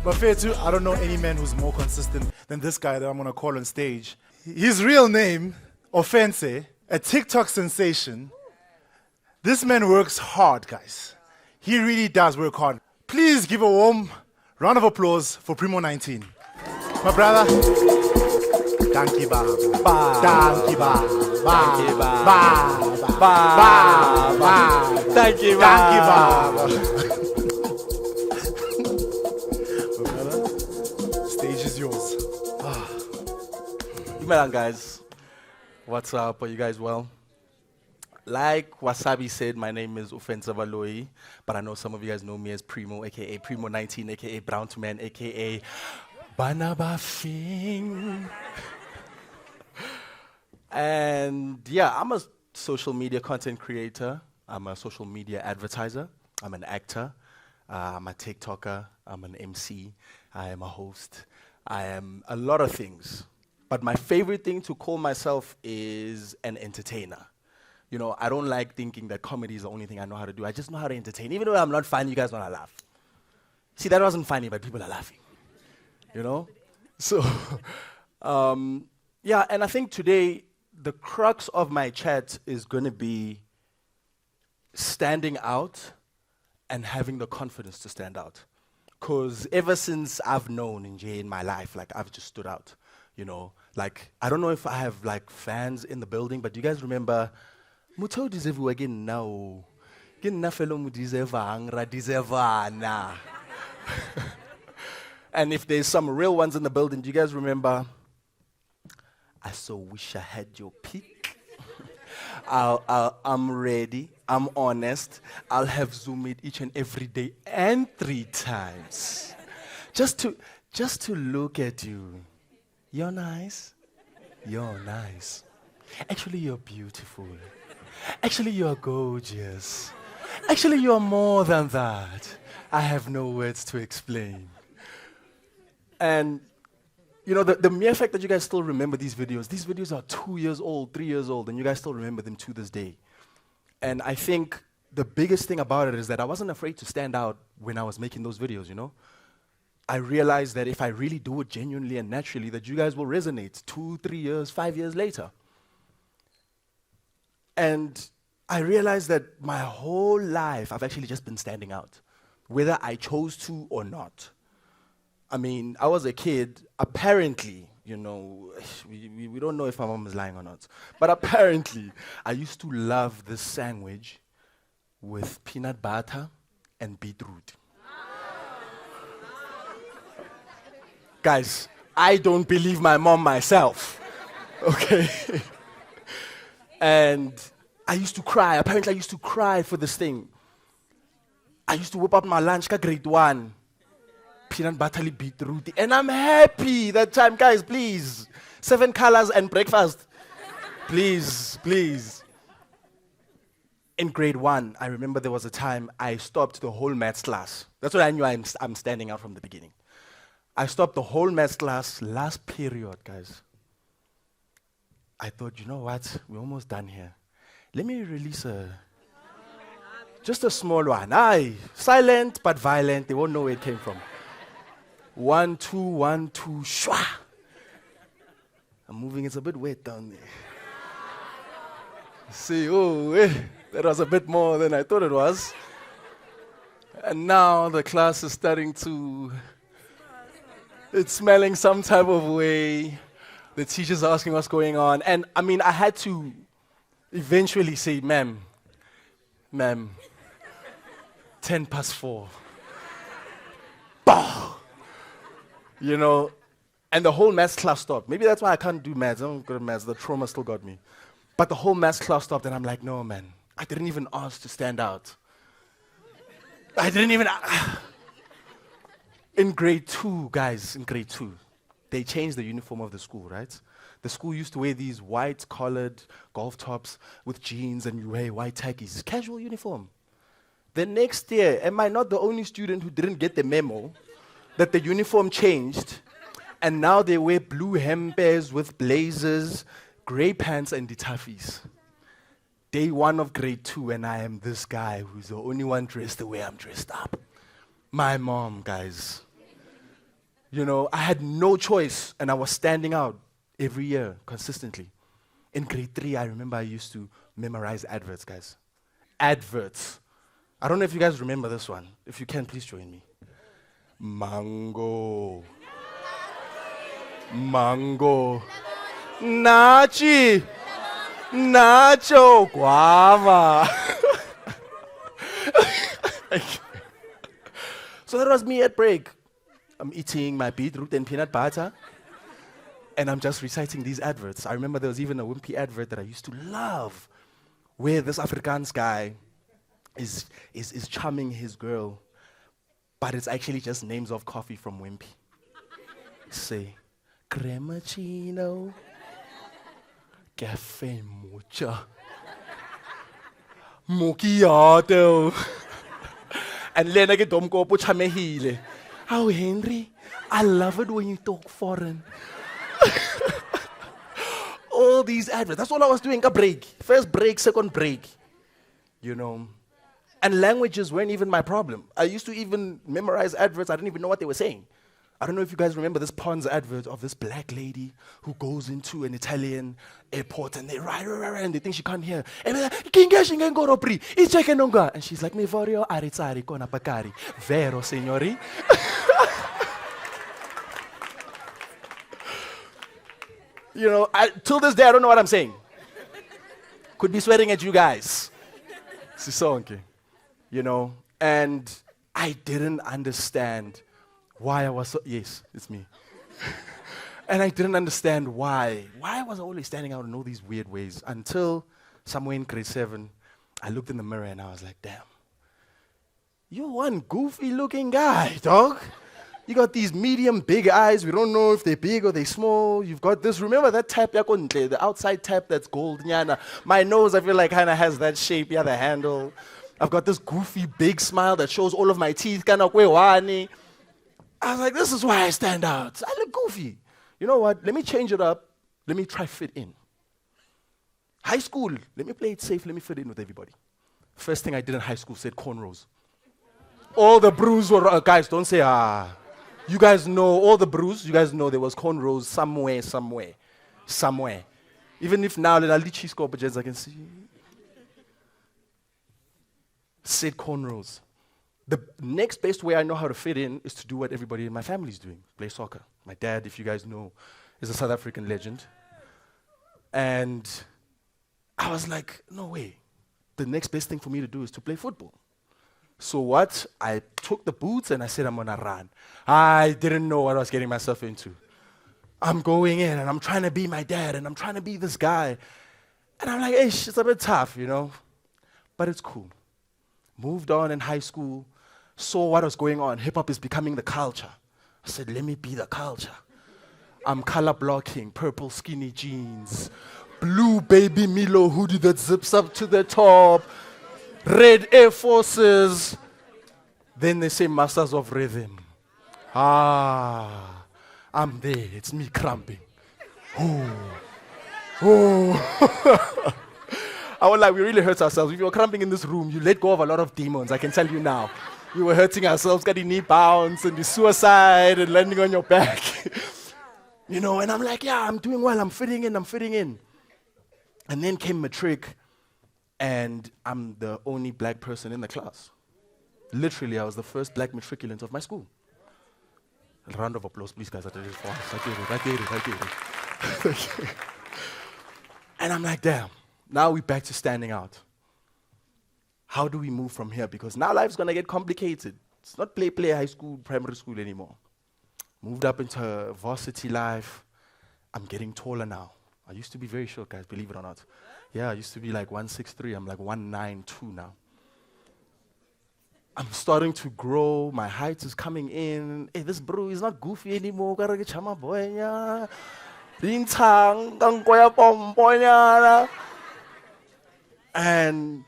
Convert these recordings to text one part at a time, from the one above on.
But fair too, I don't know any man who's more consistent than this guy that I'm gonna call on stage. His real name, Offense, a TikTok sensation. This man works hard, guys. He really does work hard. Please give a warm round of applause for Primo9teen. My brother. Thank you, Baba. Thank you, Baba. Thank you, Baba. Baba. Thank you, Baba. My brother, stage is yours. Imelang, guys. What's up? Are you guys well? Like Wasabi said, my name is Offensive Aloy, but I know some of you guys know me as Primo, aka Primo9teen, aka Brown to Man, aka Banabafing. And yeah, I'm a social media content creator. I'm a social media advertiser. I'm an actor. I'm a TikToker. I'm an MC. I am a host. I am a lot of things. But my favorite thing to call myself is an entertainer. You know, I don't like thinking that comedy is the only thing I know how to do. I just know how to entertain. Even though I'm not funny, you guys know how to laugh. See, that wasn't funny, but people are laughing. You know? So, yeah, and I think today, the crux of my chat is going to be standing out and having the confidence to stand out. Because ever since I've known in my life, like, I've just stood out. You know? Like, I don't know if I have, like, fans in the building, but do you guys remember... Mutho deserve again now. Again na fellow mu deserve angra deserve na. And if there's some real ones in the building, do you guys remember? I so wish I had your pick. I'm ready. I'm honest. I'll have Zoom it each and every day and 3 times. Just to look at you. You're nice. You're nice. Actually, you're beautiful. Actually, you're gorgeous. Actually, you're more than that. I have no words to explain. And, you know, the mere fact that you guys still remember these videos are 2 years old, 3 years old, and you guys still remember them to this day. And I think the biggest thing about it is that I wasn't afraid to stand out when I was making those videos, you know? I realized that if I really do it genuinely and naturally, that you guys will resonate 2, 3 years, 5 years later. And I realized that my whole life, I've actually just been standing out, whether I chose to or not. I mean, I was a kid, apparently, you know, we don't know if my mom is lying or not, but apparently, I used to love this sandwich with peanut butter and beetroot. Guys, I don't believe my mom myself, okay? And I used to cry. Apparently, I used to cry for this thing. I used to whip up my lunch, grade 1. Peanut butter beetroot. And I'm happy that time. Guys, please. 7 colors and breakfast. Please, please. In grade 1, I remember there was a time I stopped the whole maths class. That's when I knew I'm standing out from the beginning. I stopped the whole maths class last period, guys. I thought, you know what? We're almost done here. Let me release just a small one. Aye, silent but violent. They won't know where it came from. 1, 2, 1, 2, shwa. I'm moving. It's a bit wet down there. See, that was a bit more than I thought it was. And now the class is starting to... It's smelling some type of way. The teacher's asking what's going on. And I mean, I had to eventually say, ma'am, 10 past 4. Bah! You know, and the whole maths class stopped. Maybe that's why I can't do maths. I don't go to maths. The trauma still got me. But the whole maths class stopped, and I'm like, no, man. I didn't even ask to stand out. I didn't even... In grade 2, guys, in grade 2, they changed the uniform of the school, right? The school used to wear these white-collared golf tops with jeans, and you wear white tackies. Casual uniform. The next year, am I not the only student who didn't get the memo that the uniform changed, and now they wear blue hempers with blazers, grey pants, and ditafis? Day 1 of grade 2, and I am this guy who's the only one dressed the way I'm dressed up. My mom, guys. You know, I had no choice, and I was standing out every year consistently. In grade 3, I remember I used to memorize adverts, guys. Adverts. I don't know if you guys remember this one. If you can, please join me. Mango. Mango. Nachi. Nacho. Guava. So that was me at break. I'm eating my beetroot and peanut butter. And I'm just reciting these adverts. I remember there was even a wimpy advert that I used to love, where this Afrikaans guy is charming his girl, but it's actually just names of coffee from Wimpy. Say, cremachino, cafe mocha, macchiato, and Lena ke domko po chamehile. Oh, Henry, I love it when you talk foreign. All these adverts. That's all I was doing. A break. First break, second break. You know. And languages weren't even my problem. I used to even memorize adverts. I didn't even know what they were saying. I don't know if you guys remember this Pond's advert of this black lady who goes into an Italian airport and they ride and they think she can't hear. And they're like, and she's like, mi voglio arizzare con apacari. Vero, signori? You know, till this day, I don't know what I'm saying. Could be swearing at you guys. Sisonke. You know, and I didn't understand why I was so, yes, it's me. And I didn't understand why. Why was I always standing out in all these weird ways until somewhere in grade 7, I looked in the mirror and I was like, damn, you're one goofy looking guy, dog. You got these medium big eyes. We don't know if they're big or they're small. You've got this. Remember that tap, the outside tap that's gold. My nose, I feel like, kind of has that shape. Yeah, the handle. I've got this goofy big smile that shows all of my teeth. I was like, this is why I stand out. I look goofy. You know what? Let me change it up. Let me try fit in. High school, let me play it safe. Let me fit in with everybody. First thing I did in high school said cornrows. All the brews were, guys, don't say, You guys know all the brews. You guys know there was cornrows somewhere. Even if now, little cheese corporations, I can see. Said cornrows. The next best way I know how to fit in is to do what everybody in my family is doing. Play soccer. My dad, if you guys know, is a South African legend. And I was like, no way. The next best thing for me to do is to play football. So what? I took the boots and I said, I'm going to run. I didn't know what I was getting myself into. I'm going in and I'm trying to be my dad and I'm trying to be this guy. And I'm like, it's a bit tough, you know. But it's cool. Moved on in high school. Saw what was going on. Hip-hop is becoming the culture. I said, let me be the culture. I'm color blocking, purple skinny jeans, blue baby Milo hoodie that zips up to the top, red Air Forces. Then they say Masters of Rhythm. I'm there. It's me cramping. I was like, we really hurt ourselves. If you were cramping in this room, you let go of a lot of demons, I can tell you now. We were hurting ourselves, getting knee bounce and the suicide and landing on your back. You know, and I'm like, yeah, I'm doing well, I'm fitting in. And then came matric, and I'm the only black person in the class. Literally, I was the first black matriculant of my school. A round of applause, please, guys. I did it fast. I did it. And I'm like, damn, now we're back to standing out. How do we move from here? Because now life's going to get complicated. It's not play, high school, primary school anymore. Moved up into varsity life. I'm getting taller now. I used to be very short, guys, believe it or not. Yeah, I used to be like 163. I'm like 192 now. I'm starting to grow. My height is coming in. Hey, this bro is not goofy anymore. And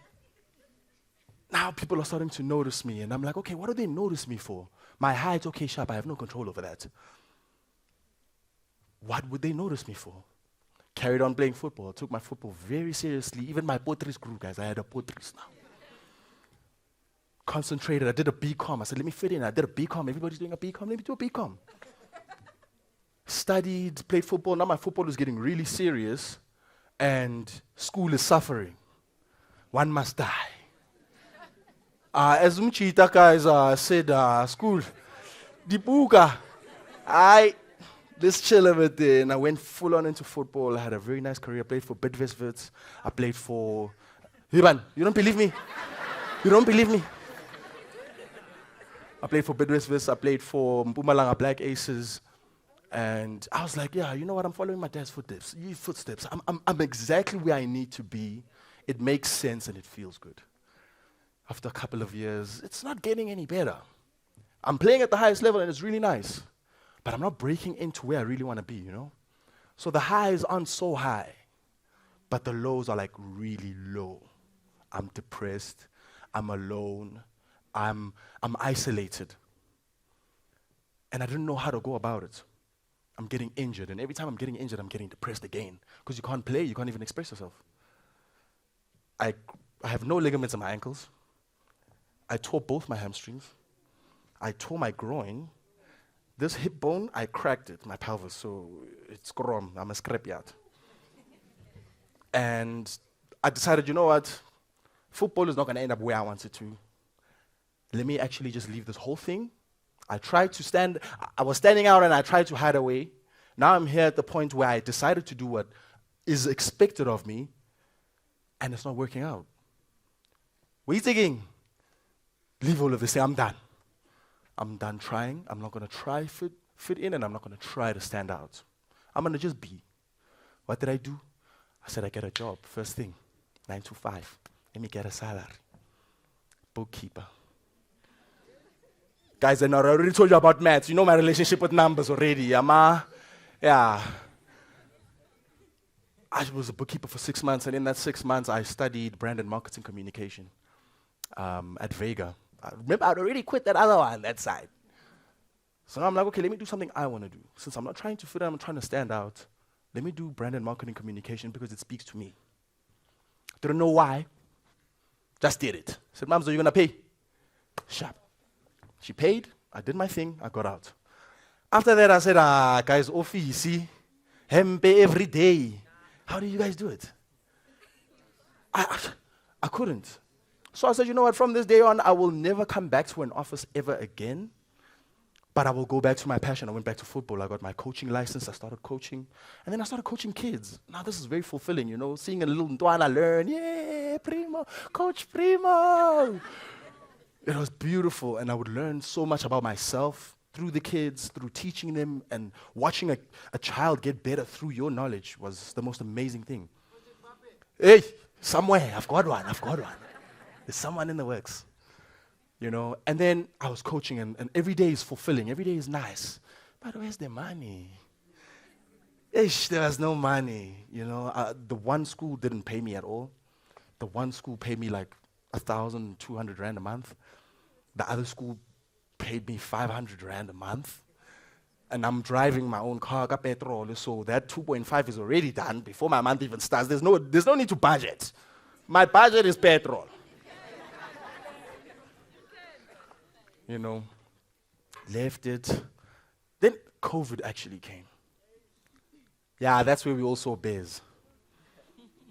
now people are starting to notice me. And I'm like, okay, what do they notice me for? My height, okay, sharp. I have no control over that. What would they notice me for? carried on playing football. I took my football very seriously. Even my potries grew, guys. I had a potries now. Concentrated. I did a BCom. I said, let me fit in. I did a BCom. Everybody's doing a BCom. Let me do a BCom. Studied, played football. Now my football is getting really serious, and school is suffering. One must die. As Umchita guys said, school, Dipuka, let's chill a bit there. And I went full on into football. I had a very nice career. I played for Bidvest. I played for... Hiban, you don't believe me? You don't believe me? I played for Bidvest. I played for Mpumalanga Black Aces. And I was like, yeah, you know what? I'm following my dad's footsteps. I'm exactly where I need to be. It makes sense and it feels good. After a couple of years, it's not getting any better. I'm playing at the highest level and it's really nice. But I'm not breaking into where I really want to be, you know? So the highs aren't so high, but the lows are like really low. I'm depressed. I'm alone. I'm isolated. And I didn't know how to go about it. I'm getting injured, and every time I'm getting injured, I'm getting depressed again. Because you can't play, you can't even express yourself. I have no ligaments in my ankles. I tore both my hamstrings. I tore my groin. This hip bone, I cracked it, my pelvis, so it's grom. I'm a scrapyard. And I decided, you know what? Football is not going to end up where I want it to. Let me actually just leave this whole thing. I was standing out and I tried to hide away. Now I'm here at the point where I decided to do what is expected of me, and it's not working out. What are you thinking? Leave all of this. Say, I'm done. I'm done trying. I'm not going to try fit in, and I'm not going to try to stand out. I'm going to just be. What did I do? I said, I get a job. First thing, 9 to 5. Let me get a salary. Bookkeeper. Guys, I already told you about maths. You know my relationship with numbers already. Yeah. I was a bookkeeper for 6 months, and in that 6 months, I studied brand and marketing communication at Vega. Remember, I'd already quit that other one, that side. So now I'm like, okay, let me do something I want to do. Since I'm not trying to fit in, I'm trying to stand out. Let me do brand and marketing communication because it speaks to me. Didn't know why. Just did it. Said, Mom, so you're going to pay? Sharp. She paid. I did my thing. I got out. After that, I said, guys, office, hempe every day. How do you guys do it? I couldn't. So I said, you know what, from this day on, I will never come back to an office ever again, but I will go back to my passion. I went back to football. I got my coaching license. I started coaching. And then I started coaching kids. Now, this is very fulfilling, you know, seeing a little Ndwana learn. Yeah, Primo, Coach Primo. It was beautiful, and I would learn so much about myself through the kids, through teaching them, and watching a child get better through your knowledge was the most amazing thing. Hey, somewhere, I've got one. There's someone in the works, you know. And then I was coaching, and every day is fulfilling. Every day is nice. But where's the money? Ish, there was no money, you know. The one school didn't pay me at all. The one school paid me like 1,200 rand a month. The other school paid me 500 rand a month. And I'm driving my own car, got petrol, so that 2.5 is already done before my month even starts. There's no need to budget. My budget is petrol. You know, left it. Then COVID actually came. Yeah, that's where we all saw bears.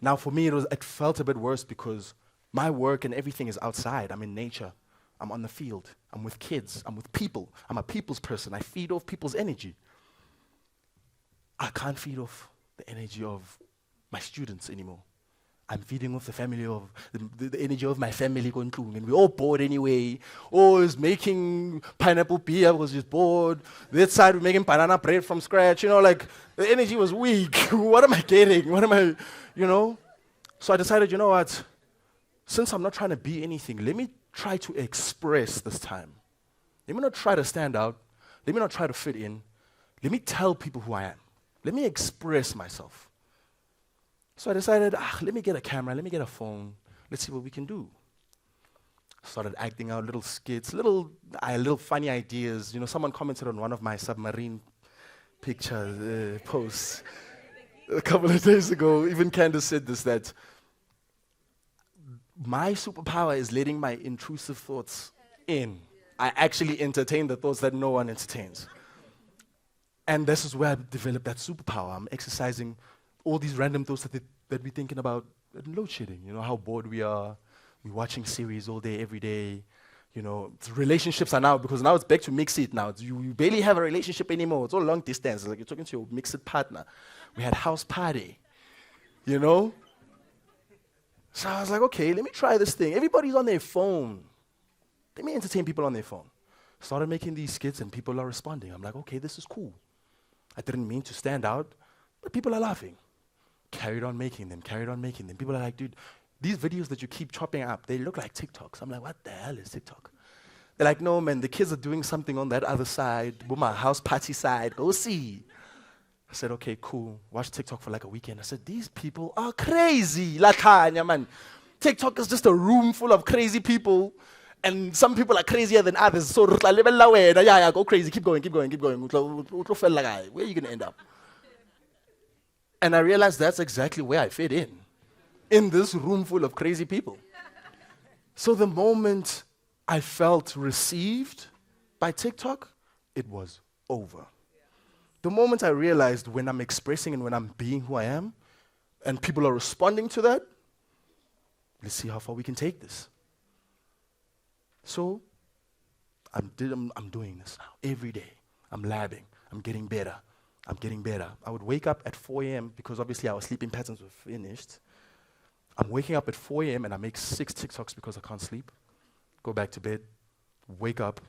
Now for me, it felt a bit worse because my work and everything is outside. I'm in nature. I'm on the field. I'm with kids. I'm with people. I'm a people's person. I feed off people's energy. I can't feed off the energy of my students anymore. I'm feeding off the family of the energy of my family, and we're all bored anyway. Is making pineapple beer because he's bored. That side, we're making banana bread from scratch. You know, like, the energy was weak. What am I getting? What am I, you know? So I decided, you know what? Since I'm not trying to be anything, let me try to express this time. Let me not try to stand out. Let me not try to fit in. Let me tell people who I am. Let me express myself. So I decided, let me get a camera, let me get a phone, let's see what we can do. Started acting out little skits, little funny ideas. You know, someone commented on one of my submarine picture posts. a couple of days ago, even Candace said this, that my superpower is letting my intrusive thoughts in. I actually entertain the thoughts that no one entertains. And this is where I developed that superpower. I'm exercising all these random thoughts that we're thinking about load shedding. You know, how bored we are. We're watching series all day, every day. You know, relationships are now, because now it's back to mix it now. You barely have a relationship anymore. It's all long distance. It's like you're talking to your mixed partner. We had house party, you know? So I was like, okay, let me try this thing. Everybody's on their phone. Let me entertain people on their phone. Started making these skits and people are responding. I'm like, okay, this is cool. I didn't mean to stand out, but people are laughing. Carried on making them. People are like, dude, these videos that you keep chopping up, they look like TikToks. I'm like, what the hell is TikTok? They're like, no, man, the kids are doing something on that other side, my house party side, go see. I said, okay, cool. Watch TikTok for like a weekend. I said, these people are crazy. Lakhanya, man. TikTok is just a room full of crazy people, and some people are crazier than others. So, yeah, go crazy. Keep going. Where are you going to end up? And I realized that's exactly where I fit in this room full of crazy people. So the moment I felt received by TikTok, it was over. The moment I realized when I'm expressing and when I'm being who I am, and people are responding to that, let's see how far we can take this. So I'm doing this now every day. I'm labbing. I'm getting better. I would wake up at 4 a.m. because obviously our sleeping patterns were finished. I'm waking up at 4 a.m. and I make 6 TikToks because I can't sleep. Go back to bed, wake up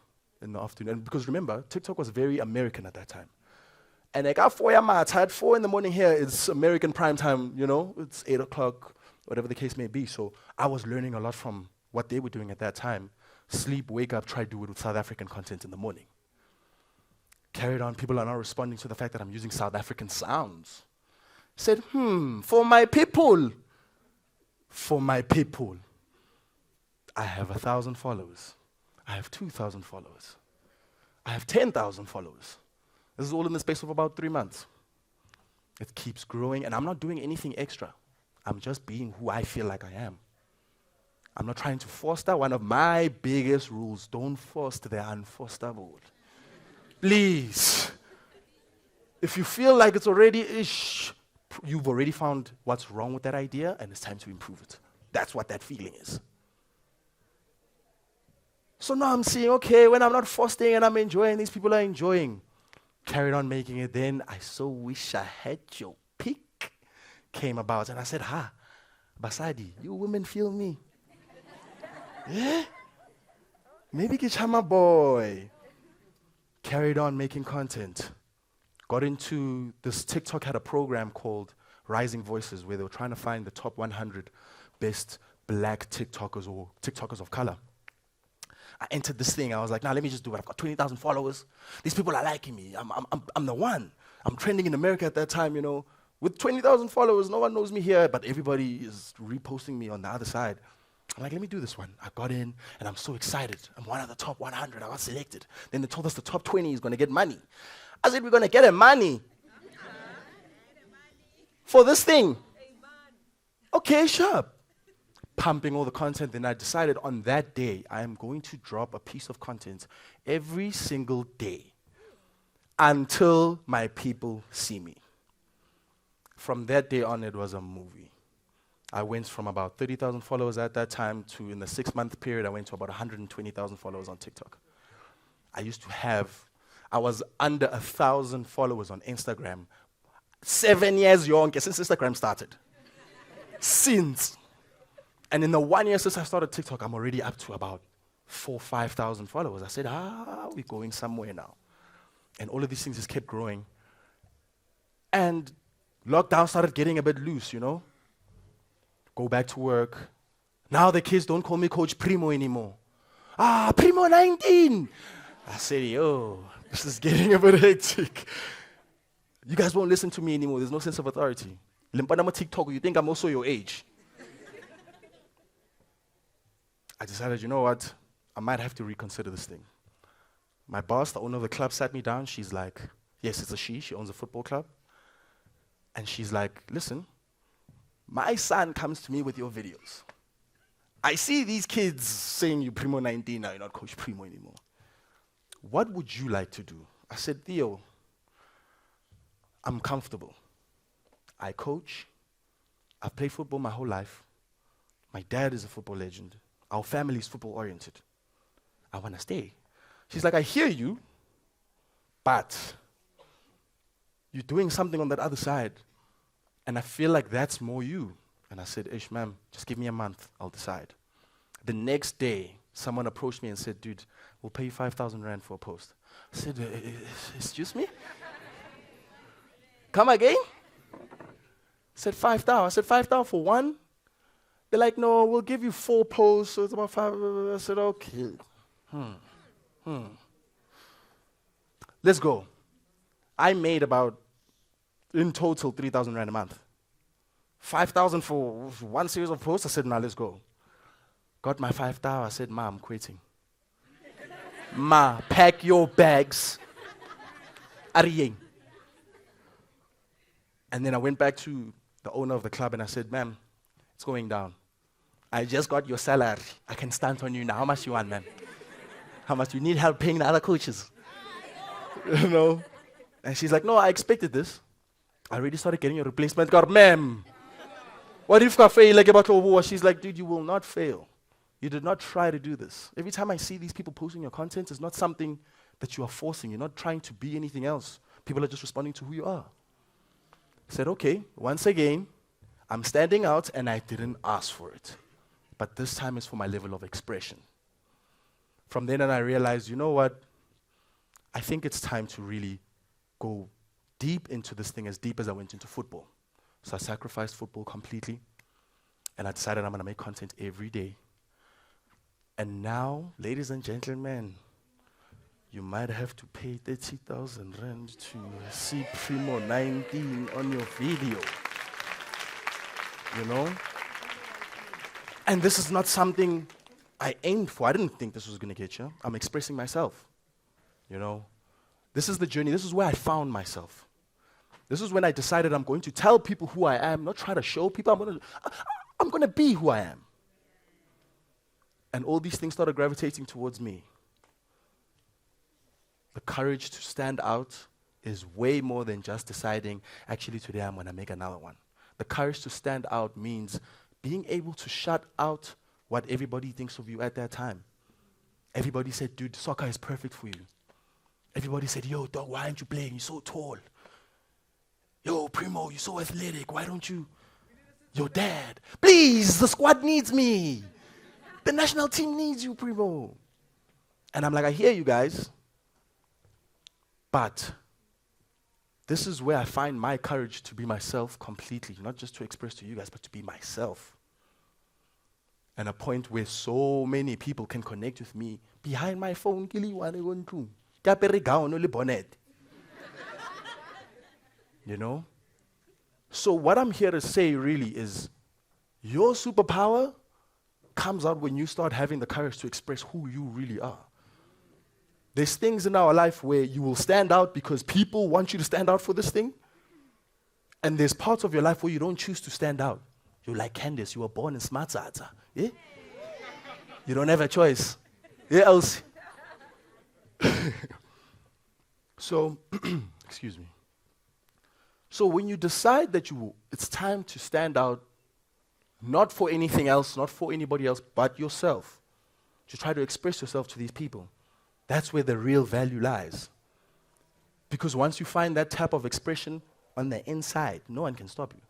in the afternoon. And because remember, TikTok was very American at that time. And I got 4 a.m. I had 4 in the morning here. It's American prime time, you know. It's 8 o'clock, whatever the case may be. So I was learning a lot from what they were doing at that time. Sleep, wake up, try to do it with South African content in the morning. Carried on, people are now responding to the fact that I'm using South African sounds. Said, for my people, I have 1,000 followers. I have 2,000 followers. I have 10,000 followers. This is all in the space of about 3 months. It keeps growing, and I'm not doing anything extra. I'm just being who I feel like I am. I'm not trying to foster. One of my biggest rules, don't foster the unfosterable. Please. If you feel like it's already ish, you've already found what's wrong with that idea, and it's time to improve it. That's what that feeling is. So now I'm seeing, okay, when I'm not fostering and I'm enjoying, these people are enjoying. Carried on making it. Then I so wish I had your pick came about, and I said, Basadi, you women feel me. Yeah? Maybe Kichama boy. Carried on making content. Got into this. TikTok had a program called Rising Voices where they were trying to find the top 100 best black TikTokers or TikTokers of color. I entered this thing. I was like, let me just do it. I've got 20,000 followers. These people are liking me. I'm the one. I'm trending in America at that time, you know. With 20,000 followers, no one knows me here, but everybody is reposting me on the other side. I'm like, let me do this one. I got in, and I'm so excited. I'm one of the top 100. I got selected. Then they told us the top 20 is going to get money. I said, we're going to get a money for this thing. Okay, sure. Pumping all the content. Then I decided on that day, I am going to drop a piece of content every single day until my people see me. From that day on, it was a movie. I went from about 30,000 followers at that time to, in the 6-month period, I went to about 120,000 followers on TikTok. I was under 1,000 followers on Instagram 7 years young, since Instagram started. Since. And in the 1 year since I started TikTok, I'm already up to about 4,000-5,000 followers. I said, we're going somewhere now. And all of these things just kept growing. And lockdown started getting a bit loose, you know. Go back to work. Now the kids don't call me Coach Primo anymore. Primo9teen. I said, this is getting a bit hectic. You guys won't listen to me anymore. There's no sense of authority. Limpanama TikTok, you think I'm also your age. I decided, you know what? I might have to reconsider this thing. My boss, the owner of the club, sat me down. She's like, yes, it's a she. She owns a football club. And she's like, listen, my son comes to me with your videos. I see these kids saying you Primo9teen, now you're not Coach Primo anymore. What would you like to do? I said, Theo, I'm comfortable. I coach. I've played football my whole life. My dad is a football legend. Our family is football oriented. I want to stay. She's like, I hear you, but you're doing something on that other side. And I feel like that's more you. And I said, Ish, ma'am, just give me a month. I'll decide. The next day, someone approached me and said, dude, we'll pay you 5,000 rand for a post. I said, excuse me? Come again? I said, 5,000. I said, 5,000 for one? They're like, no, we'll give you 4 posts, so it's about 5. I said, okay. Let's go. I made about, in total, 3,000 rand a month. 5,000 for one series of posts. I said, nah, let's go. Got my 5,000. I said, Ma, I'm quitting. Ma, pack your bags. Ariyeng. And then I went back to the owner of the club and I said, ma'am, it's going down. I just got your salary. I can stand on you now. How much you want, ma'am? How much you need help paying the other coaches? You know? And she's like, no, I expected this. I already started getting your replacement card. Ma'am, what if I fail like about war? She's like, dude, you will not fail. You did not try to do this. Every time I see these people posting your content, it's not something that you are forcing. You're not trying to be anything else. People are just responding to who you are. I said, okay, once again, I'm standing out and I didn't ask for it. But this time is for my level of expression. From then on, I realized, you know what? I think it's time to really go deep into this thing, as deep as I went into football. So I sacrificed football completely, and I decided I'm going to make content every day. And now, ladies and gentlemen, you might have to pay 30,000 rand to see Primo9teen on your video. You know? And this is not something I aimed for. I didn't think this was going to get you. I'm expressing myself. You know? This is the journey. This is where I found myself. This is when I decided I'm going to tell people who I am, not try to show people. I'm going to be who I am. And all these things started gravitating towards me. The courage to stand out is way more than just deciding, actually today I'm going to make another one. The courage to stand out means being able to shut out what everybody thinks of you at that time. Everybody said, dude, soccer is perfect for you. Everybody said, yo, dog, why aren't you playing? You're so tall. Yo, Primo, you're so athletic. Why don't you? Your dad. Please, the squad needs me. The national team needs you, Primo. And I'm like, I hear you guys. But this is where I find my courage to be myself completely. Not just to express to you guys, but to be myself. And a point where so many people can connect with me behind my phone. You know? So what I'm here to say really is your superpower comes out when you start having the courage to express who you really are. There's things in our life where you will stand out because people want you to stand out for this thing. And there's parts of your life where you don't choose to stand out. You're like Candace, you were born in Smartsata. Yeah? You don't have a choice. Yeah, else. So, excuse me. So when you decide that it's time to stand out, not for anything else, not for anybody else, but yourself, to try to express yourself to these people, that's where the real value lies. Because once you find that type of expression on the inside, no one can stop you.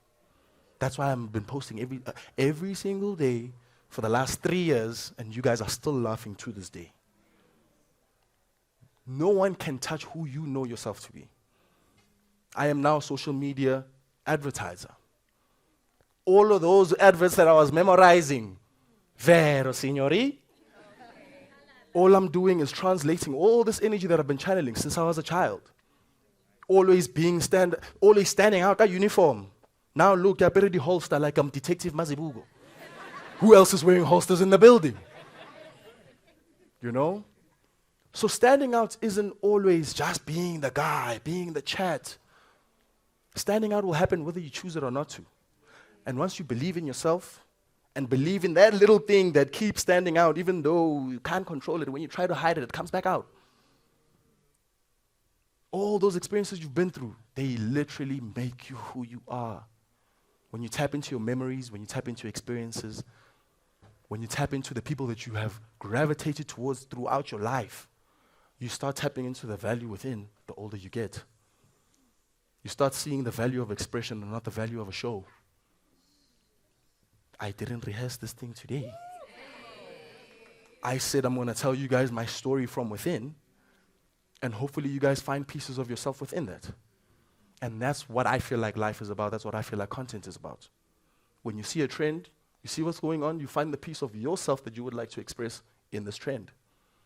That's why I've been posting every single day for the last 3 years, and you guys are still laughing to this day. No one can touch who you know yourself to be. I am now a social media advertiser. All of those adverts that I was memorizing, vero signori, all I'm doing is translating all this energy that I've been channeling since I was a child. Always standing out, that uniform. Now look, I better the holster like I'm Detective Mazibugo. Who else is wearing holsters in the building? You know? So standing out isn't always just being the guy, being the chat. Standing out will happen whether you choose it or not to. And once you believe in yourself and believe in that little thing that keeps standing out, even though you can't control it, when you try to hide it, it comes back out. All those experiences you've been through, they literally make you who you are. When you tap into your memories, when you tap into your experiences, when you tap into the people that you have gravitated towards throughout your life, you start tapping into the value within the older you get. You start seeing the value of expression and not the value of a show. I didn't rehearse this thing today. I said I'm going to tell you guys my story from within, and hopefully you guys find pieces of yourself within that. And that's what I feel like life is about. That's what I feel like content is about. When you see a trend, you see what's going on, you find the piece of yourself that you would like to express in this trend,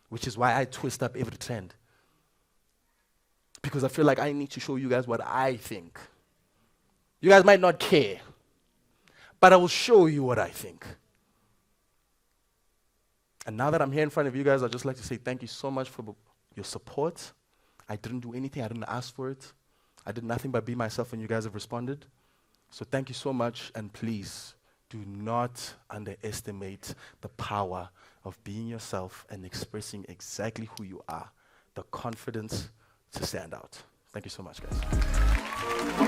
which is why I twist up every trend. Because I feel like I need to show you guys what I think. You guys might not care, but I will show you what I think. And now that I'm here in front of you guys, I'd just like to say thank you so much for your support. I didn't do anything. I didn't ask for it. I did nothing but be myself, and you guys have responded. So thank you so much, and please do not underestimate the power of being yourself and expressing exactly who you are. The confidence to stand out. Thank you so much, guys.